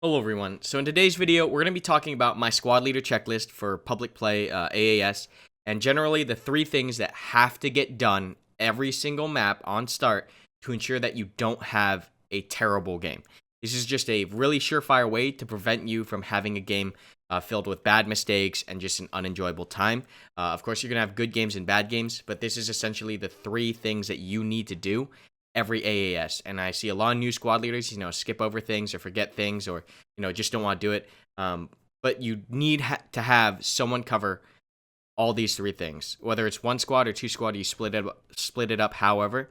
Hello everyone. So in today's video, we're going to be talking about my squad leader checklist for public play AAS, and generally the three things that have to get done every single map on start to ensure that you don't have a terrible game. This is just a really surefire way to prevent you from having a game filled with bad mistakes and just an unenjoyable time. Of course, you're going to have good games and bad games, but this is essentially the three things that you need to do every AAS. And I see a lot of new squad leaders, skip over things or forget things or, just don't want to do it. But you need to have someone cover all these three things, whether it's one squad or two squad, you split it up. However,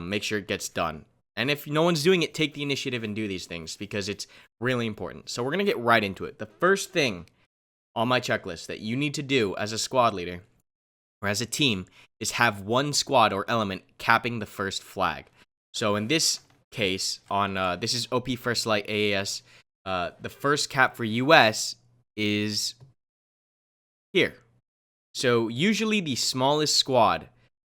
make sure it gets done. And if no one's doing it, take the initiative and do these things because it's really important. So we're going to get right into it. The first thing on my checklist that you need to do as a squad leader or as a team is have one squad or element capping the first flag. So in this case, on this is OP First Light AAS, the first cap for US is here. So usually the smallest squad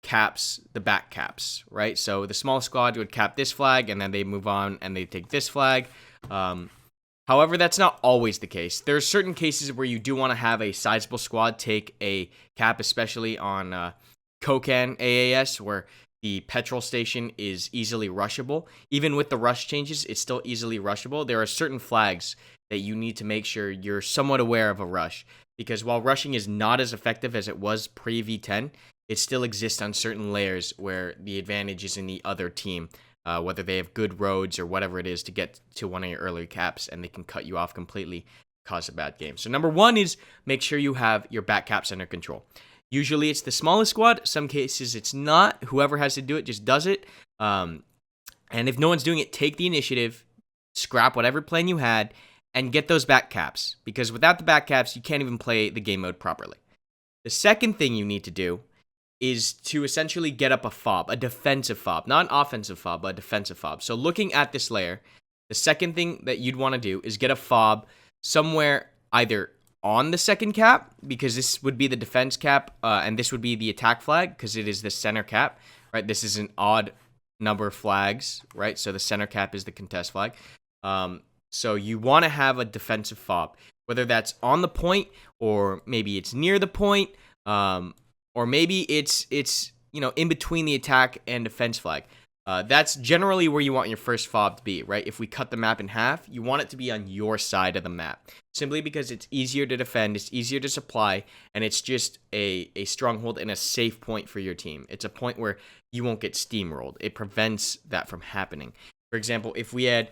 caps the back caps, right? So the smallest squad would cap this flag, and then they move on and they take this flag. However, that's not always the case. There are certain cases where you do want to have a sizable squad take a cap, especially on Kokan AAS, where the petrol station is easily rushable. Even with the rush changes, it's still easily rushable. There are certain flags that you need to make sure you're somewhat aware of a rush, because while rushing is not as effective as it was pre-V10, it still exists on certain layers where the advantage is in the other team, whether they have good roads or whatever it is to get to one of your early caps, and they can cut you off completely, cause a bad game. So number one is make sure you have your back caps under control. Usually it's the smallest squad. Some cases it's not. Whoever has to do it just does it. And if no one's doing it, take the initiative, scrap whatever plan you had, and get those back caps. Because without the back caps, you can't even play the game mode properly. The second thing you need to do is to essentially get up a fob, a defensive fob. Not an offensive fob, but a defensive fob. So looking at this layer, the second thing that you'd want to do is get a fob somewhere either on the second cap, because this would be the defense cap, and this would be the attack flag, because it is the center cap, right? This is an odd number of flags, right? So the center cap is the contest flag. So you want to have a defensive fob, whether that's on the point, or maybe it's near the point, or maybe it's in between the attack and defense flag. That's generally where you want your first fob to be, right? If we cut the map in half, you want it to be on your side of the map, simply because it's easier to defend, it's easier to supply, and it's just a stronghold and a safe point for your team. It's a point where you won't get steamrolled. It prevents that from happening. For example, if we had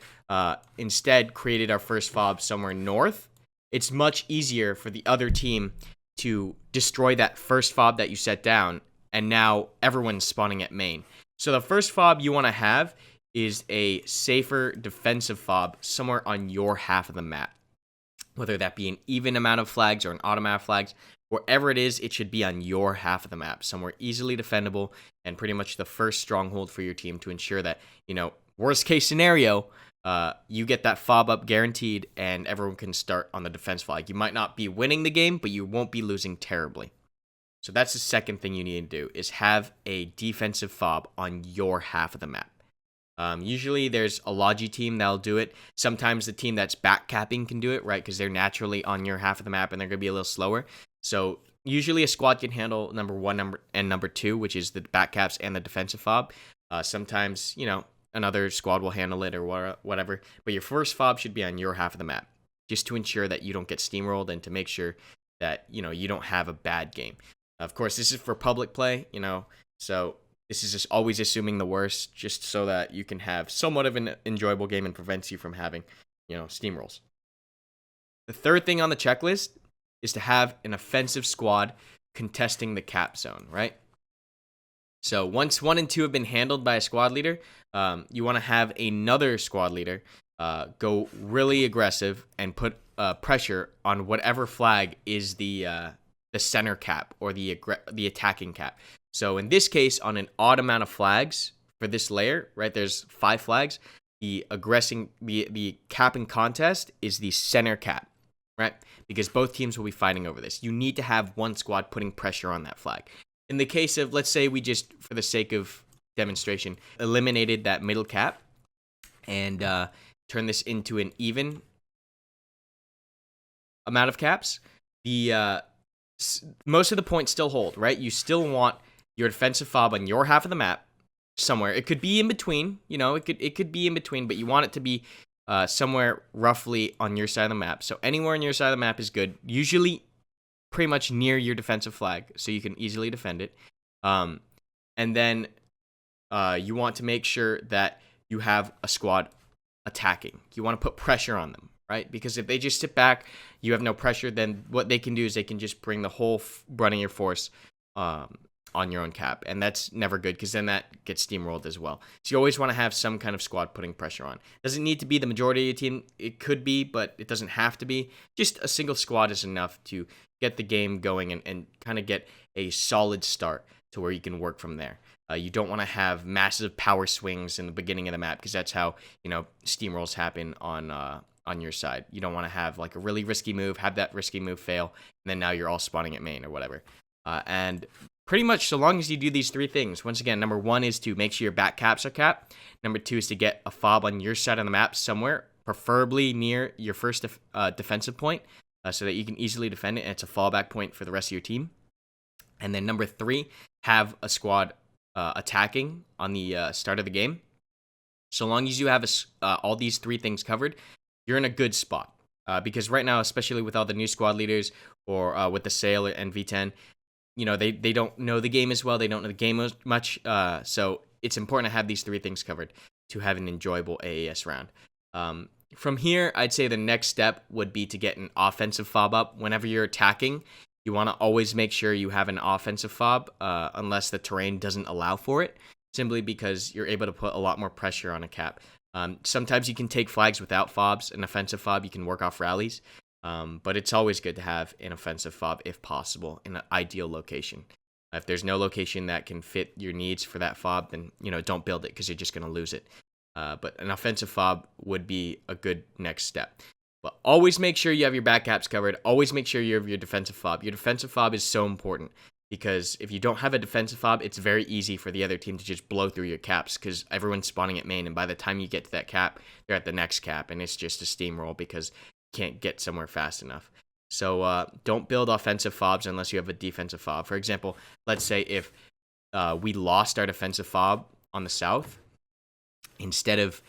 instead created our first fob somewhere north, it's much easier for the other team to destroy that first fob that you set down, and now everyone's spawning at main. So the first fob you want to have is a safer defensive fob somewhere on your half of the map. Whether that be an even amount of flags or an odd amount of flags, wherever it is, it should be on your half of the map, somewhere easily defendable, and pretty much the first stronghold for your team to ensure that, worst case scenario, you get that fob up guaranteed, and everyone can start on the defense flag. You might not be winning the game, but you won't be losing terribly. So that's the second thing you need to do, is have a defensive fob on your half of the map. Usually there's a Logi team that'll do it. Sometimes the team that's back capping can do it, right? Because they're naturally on your half of the map and they're going to be a little slower. So usually a squad can handle number one and number two, which is the back caps and the defensive fob. Sometimes, another squad will handle it or whatever. But your first fob should be on your half of the map, just to ensure that you don't get steamrolled and to make sure that, you don't have a bad game. Of course, this is for public play, so this is just always assuming the worst, just so that you can have somewhat of an enjoyable game and prevents you from having, steamrolls. The third thing on the checklist is to have an offensive squad contesting the cap zone, right? So once 1 and 2 have been handled by a squad leader, you want to have another squad leader go really aggressive and put pressure on whatever flag is the center cap or the attacking cap. So in this case, on an odd amount of flags for this layer, right? There's 5 flags. The capping contest is the center cap, right? Because both teams will be fighting over this. You need to have one squad putting pressure on that flag. In the case of, let's say we just, for the sake of demonstration, eliminated that middle cap, and turn this into an even amount of caps, the most of the points still hold, right? You still want your defensive fob on your half of the map somewhere. It could be in between, it could be in between, but you want it to be somewhere roughly on your side of the map. So anywhere on your side of the map is good. Usually pretty much near your defensive flag, so you can easily defend it. And then you want to make sure that you have a squad attacking. You want to put pressure on them, right? Because if they just sit back, you have no pressure, then what they can do is they can just bring the whole brunt of your force on your own cap, and that's never good because then that gets steamrolled as well. So you always want to have some kind of squad putting pressure on. Doesn't need to be the majority of your team. It could be, but it doesn't have to be. Just a single squad is enough to get the game going and kind of get a solid start to where you can work from there. You don't want to have massive power swings in the beginning of the map because that's how, steamrolls happen on your side. You don't want to have like a really risky move, have that risky move fail, and then now you're all spawning at main or whatever. And pretty much so long as you do these three things, once again, number one is to make sure your back caps are capped. Number two is to get a fob on your side of the map somewhere, preferably near your first defensive point, so that you can easily defend it and it's a fallback point for the rest of your team. And then number three, have a squad attacking on the start of the game. So long as you have all these three things covered, you're in a good spot. Because right now, especially with all the new squad leaders or with the Sale and V10, they don't know the game as well. They don't know the game as much. So it's important to have these three things covered to have an enjoyable AAS round. From here, I'd say the next step would be to get an offensive fob up. Whenever you're attacking, you want to always make sure you have an offensive fob, unless the terrain doesn't allow for it, simply because you're able to put a lot more pressure on a cap. Sometimes you can take flags without fobs. An offensive fob, you can work off rallies. But it's always good to have an offensive fob if possible in an ideal location. If there's no location that can fit your needs for that fob, then don't build it because you're just going to lose it. But an offensive fob would be a good next step. But always make sure you have your back caps covered. Always make sure you have your defensive fob. Your defensive fob is so important because if you don't have a defensive fob, it's very easy for the other team to just blow through your caps because everyone's spawning at main, and by the time you get to that cap, they're at the next cap, and it's just a steamroll because you can't get somewhere fast enough. So don't build offensive fobs unless you have a defensive fob. For example, let's say if we lost our defensive fob on the south, instead of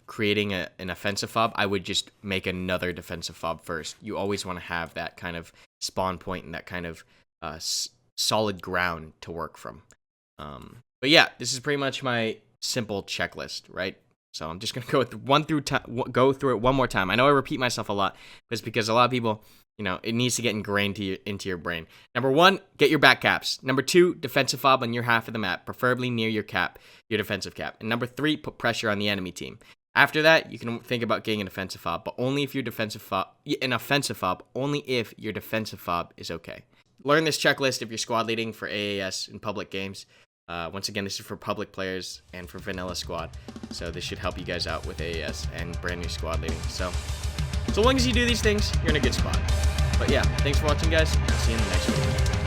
creating an offensive fob, I would just make another defensive fob first. You always want to have that kind of spawn point and that kind of solid ground to work from. But yeah, this is pretty much my simple checklist, right? So I'm just gonna go through it one more time. I know I repeat myself a lot, but it's because a lot of people, it needs to get ingrained into your brain. Number one, get your back caps. Number two, defensive fob on your half of the map, preferably near your cap, your defensive cap. And number three, put pressure on the enemy team. After that, you can think about getting an offensive fob, but only if your defensive fob, only if your defensive fob is okay. Learn this checklist if you're squad leading for AAS in public games. Once again, this is for public players and for vanilla squad, so this should help you guys out with AAS and brand new squad leading. So long as you do these things, you're in a good spot. But yeah, thanks for watching, guys. I'll see you in the next video.